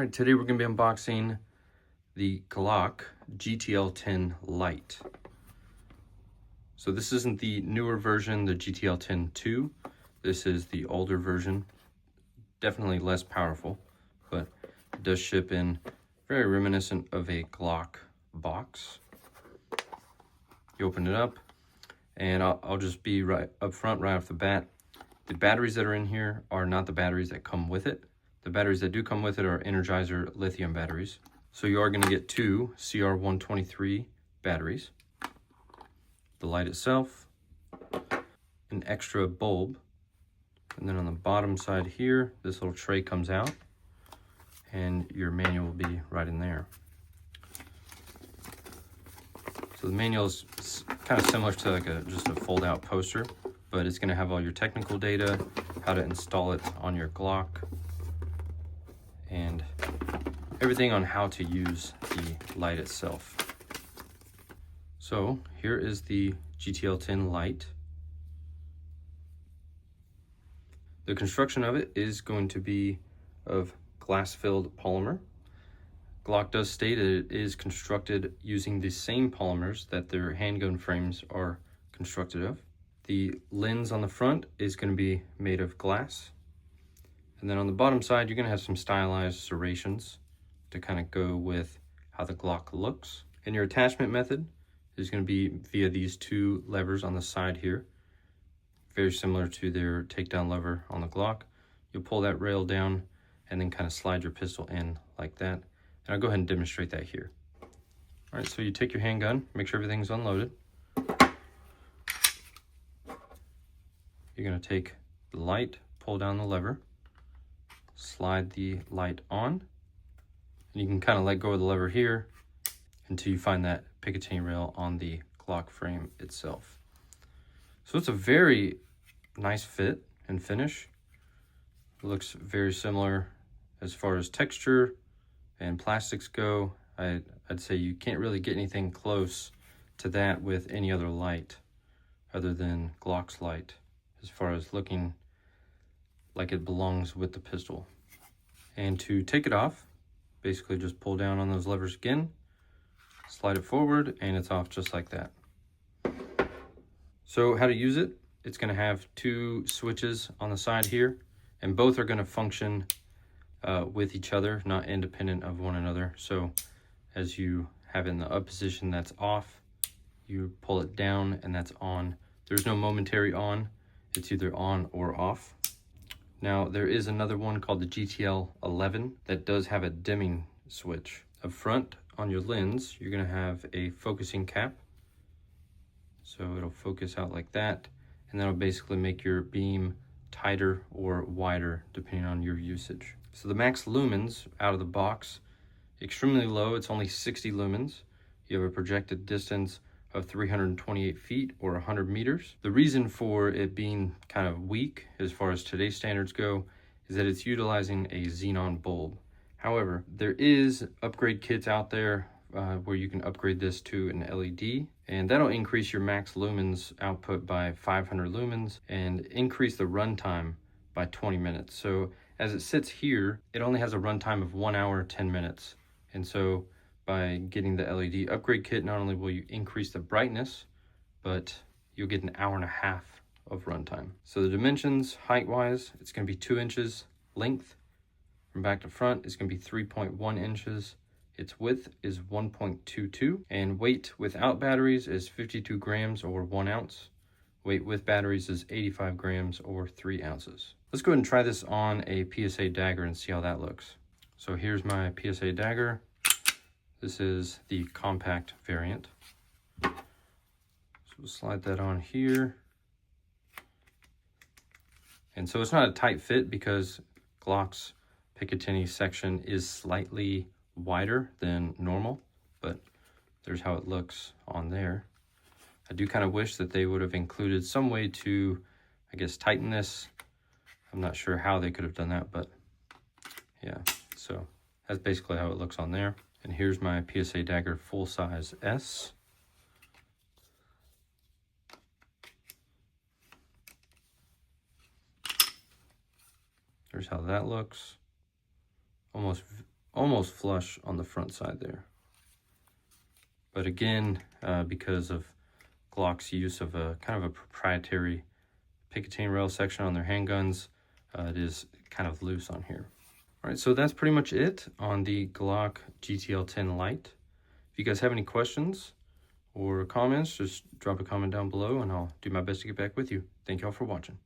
All right, today we're going to be unboxing the Glock GTL10 Lite. So this isn't the newer version, the GTL10 2. This is the older version. Definitely less powerful, but it does ship in very reminiscent of a Glock box. You open it up, and I'll just be right up front, right off the bat. The batteries that are in here are not the batteries that come with it. The batteries that do come with it are Energizer lithium batteries. So you are going to get two CR123 batteries, the light itself, an extra bulb, and then on the bottom side here, this little tray comes out, and your manual will be right in there. So the manual is kind of similar to like just a fold-out poster, but it's going to have all your technical data, how to install it on your Glock, and everything on how to use the light itself. So here is the GTL10 Lite. The construction of it is going to be of glass-filled polymer. Glock does state that it is constructed using the same polymers that their handgun frames are constructed of. The lens on the front is going to be made of glass. And then on the bottom side, you're going to have some stylized serrations to kind of go with how the Glock looks. And your attachment method is going to be via these two levers on the side here. Very similar to their takedown lever on the Glock. You'll pull that rail down and then kind of slide your pistol in like that. And I'll go ahead and demonstrate that here. All right, so you take your handgun, make sure everything's unloaded. You're going to take the light, pull down the lever, slide the light on, and you can kind of let go of the lever here until you find that Picatinny rail on the Glock frame itself. So it's a very nice fit and finish. It looks very similar as far as texture and plastics go. I'd say you can't really get anything close to that with any other light other than Glock's light, as far as looking like it belongs with the pistol. And to take it off, basically just pull down on those levers again, slide it forward, and it's off just like that. So how to use it, it's going to have two switches on the side here, and both are going to function with each other, not independent of one another. So as you have it in the up position, that's off. You pull it down and that's on. There's no momentary on. It's either on or off. Now there is another one called the GTL10 that does have a dimming switch. Up front on your lens, you're going to have a focusing cap. So it'll focus out like that, and that'll basically make your beam tighter or wider depending on your usage. So the max lumens out of the box, extremely low. It's only 60 lumens. You have a projected distance of 328 feet or 100 meters. The reason for it being kind of weak as far as today's standards go is that it's utilizing a xenon bulb. However, there is upgrade kits out there where you can upgrade this to an LED, and that'll increase your max lumens output by 500 lumens and increase the runtime by 20 minutes. So as it sits here, it only has a runtime of 1 hour, 10 minutes. And so by getting the LED upgrade kit, not only will you increase the brightness, but you'll get an hour and a half of runtime. So the dimensions, height-wise, it's going to be 2 inches. Length from back to front is going to be 3.1 inches. Its width is 1.22, and weight without batteries is 52 grams or 1 ounce. Weight with batteries is 85 grams or 3 ounces. Let's go ahead and try this on a PSA dagger and see how that looks. So here's my PSA dagger. This is the compact variant. So we'll slide that on here. And so it's not a tight fit because Glock's Picatinny section is slightly wider than normal, but there's how it looks on there. I do kind of wish that they would have included some way to, I guess, tighten this. I'm not sure how they could have done that, but yeah, so that's basically how it looks on there. And here's my PSA dagger full size S. There's how that looks. Almost almost flush on the front side there. But again, because of Glock's use of a kind of a proprietary Picatinny rail section on their handguns, it is kind of loose on here. All right, so that's pretty much it on the Glock GTL10 Lite. If you guys have any questions or comments, just drop a comment down below and I'll do my best to get back with you. Thank y'all for watching.